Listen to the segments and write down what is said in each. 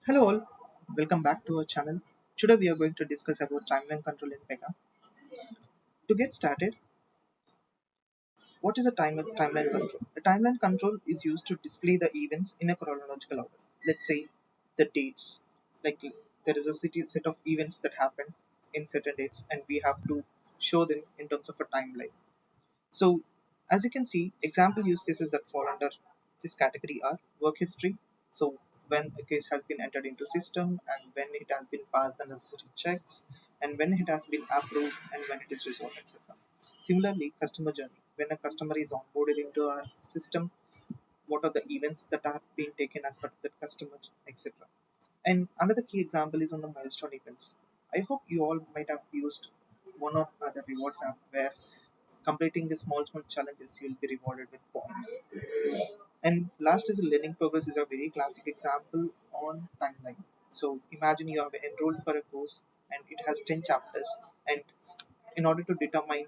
Hello all, welcome back to our channel. Today we are going to discuss about timeline control in Pega. To get started, what is a timeline control? A timeline control is used to display the events in a chronological order. Let's say the dates, like there is a set of events that happen in certain dates and we have to show them in terms of a timeline. So as you can see, example use cases that fall under this category are work history. So when a case has been entered into system and when it has been passed the necessary checks and when it has been approved and when it is resolved, etc. Similarly, customer journey. When a customer is onboarded into our system, what are the events that are being taken as part of the customer, etc. And another key example is on the milestone events. I hope you all might have used one or other rewards app where completing the small challenges you'll be rewarded with points. And last is learning progress is a very classic example on timeline. So imagine you have enrolled for a course and it has 10 chapters, and in order to determine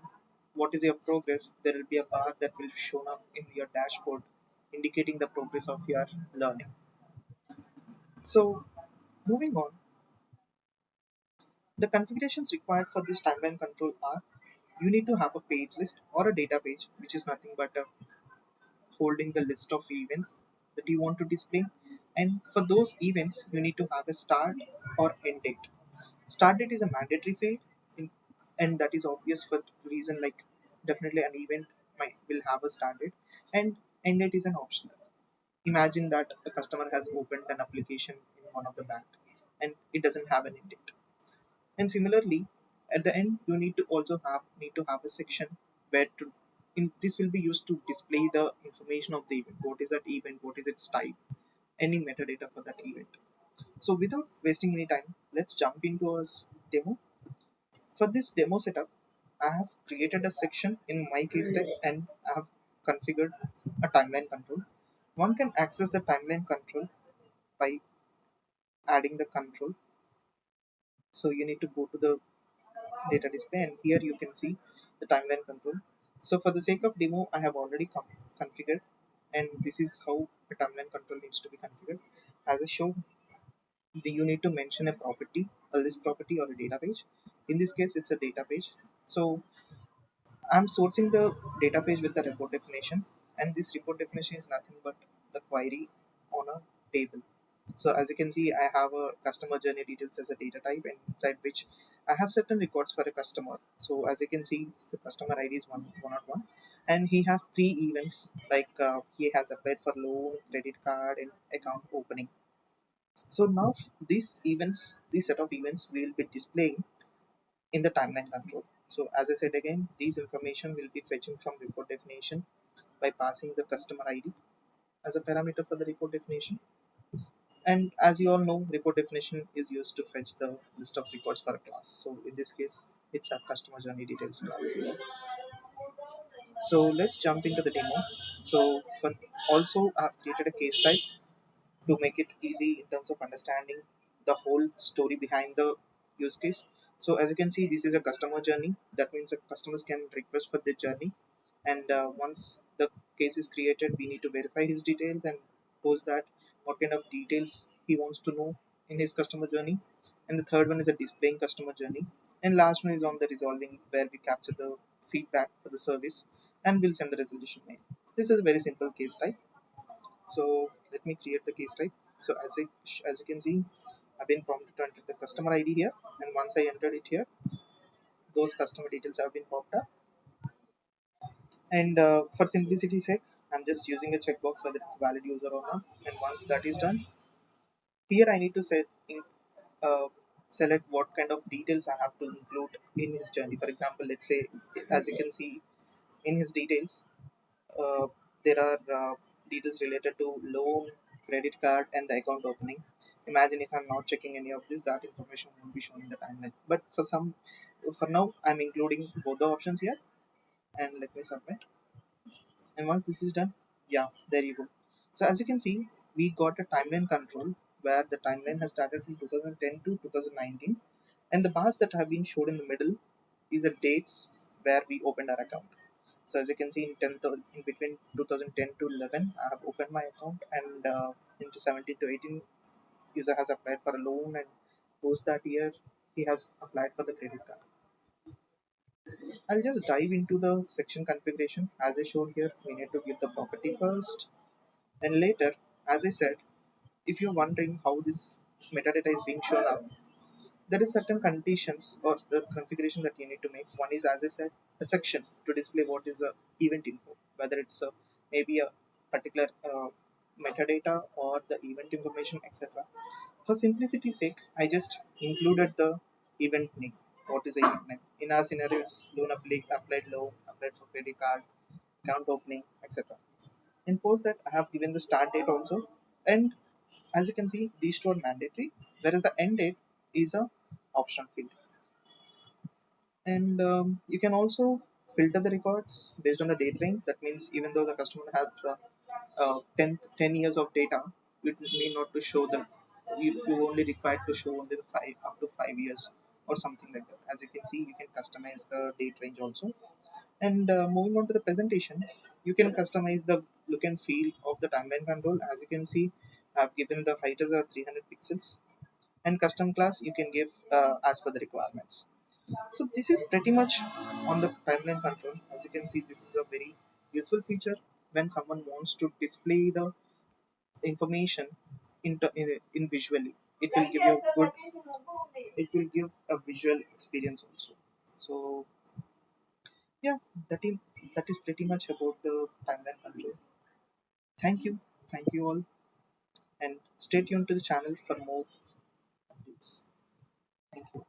what is your progress, there will be a bar that will show up in your dashboard indicating the progress of your learning. So moving on, the configurations required for this timeline control are you need to have a page list or a data page, which is nothing but a holding the list of events that you want to display. And for those events, you need to have a start or end date. Start date is a mandatory field, and that is obvious for reason like definitely an event might will have a start date, and end date is an optional. Imagine that a customer has opened an application in one of the bank and it doesn't have an end date. And similarly, at the end, you need to have a section where this will be used to display the information of the event. What is that event? What is its type? Any metadata for that event. So without wasting any time, let's jump into a demo. For this demo setup, I have created a section in my case type and I have configured a timeline control. One can access the timeline control by adding the control. So you need to go to the data display, and here you can see the timeline control. So for the sake of demo, I have already configured, and this is how the timeline control needs to be configured. As I show, you need to mention a property, a list property or a data page. In this case, it's a data page. So I'm sourcing the data page with the report definition, and this report definition is nothing but the query on a table. So as you can see, I have a customer journey details as a data type, and inside which I have certain records for a customer. So as you can see, the customer ID is 101, and he has three events like he has applied for loan, credit card, and account opening. So now these set of events will be displaying in the timeline control. So as I said again, these information will be fetching from report definition by passing the customer ID as a parameter for the report definition. And as you all know, report definition is used to fetch the list of records for a class. So in this case, it's a customer journey details class. So let's jump into the demo. So for also I've created a case type to make it easy in terms of understanding the whole story behind the use case. So as you can see, this is a customer journey. That means that customers can request for their journey, and once the case is created, we need to verify his details and post that what kind of details he wants to know in his customer journey. And the third one is a displaying customer journey, and last one is on the resolving, where we capture the feedback for the service and we'll send the resolution mail. This is a very simple case type. So let me create the case type. So as you can see, I've been prompted to enter the customer ID here, and once I entered it here, those customer details have been popped up. And for simplicity's sake, I'm just using a checkbox whether it's valid user or not. And once that is done, here I need to uh, select what kind of details I have to include in his journey. For example, let's say, as you can see in his details, uh, there are details related to loan, credit card, and the account opening. Imagine if I'm not checking any of this, that information won't be shown in the timeline. But for now, I'm including both the options here, and let me submit. And once this is done, yeah, there you go. So as you can see, we got a timeline control where the timeline has started from 2010 to 2019, and the bars that have been showed in the middle is the dates where we opened our account. So as you can see, in between 2010 to 11, I have opened my account, and into 17 to 18 user has applied for a loan and post that year he has applied for the credit card. I'll just dive into the section configuration. As I showed here, we need to give the property first, and later, as I said, if you're wondering how this metadata is being shown up, there is certain conditions or the configuration that you need to make. One is, as I said, a section to display what is the event info, whether it's maybe a particular metadata or the event information, etc. For simplicity's sake, I just included the event name. What is the event name? In our scenario, it's loan, applied for credit card, account opening, etc. In post that, I have given the start date also, and as you can see, these two are mandatory, whereas the end date is a optional field. And you can also filter the records based on the date range. That means even though the customer has 10 years of data, it need not to show them. You only required to show only the five up to 5 years or something like that. As you can see, you can customize the date range also. And moving on to the presentation, you can customize the look and feel of the timeline control. As you can see, I've given the height as a 300 pixels, and custom class you can give as per the requirements. So this is pretty much on the timeline control. As you can see, this is a very useful feature when someone wants to display the information in visually. It will give you a good. It will give a visual experience also. So yeah, that is pretty much about the timeline control. Thank you all, and stay tuned to the channel for more updates. Thank you.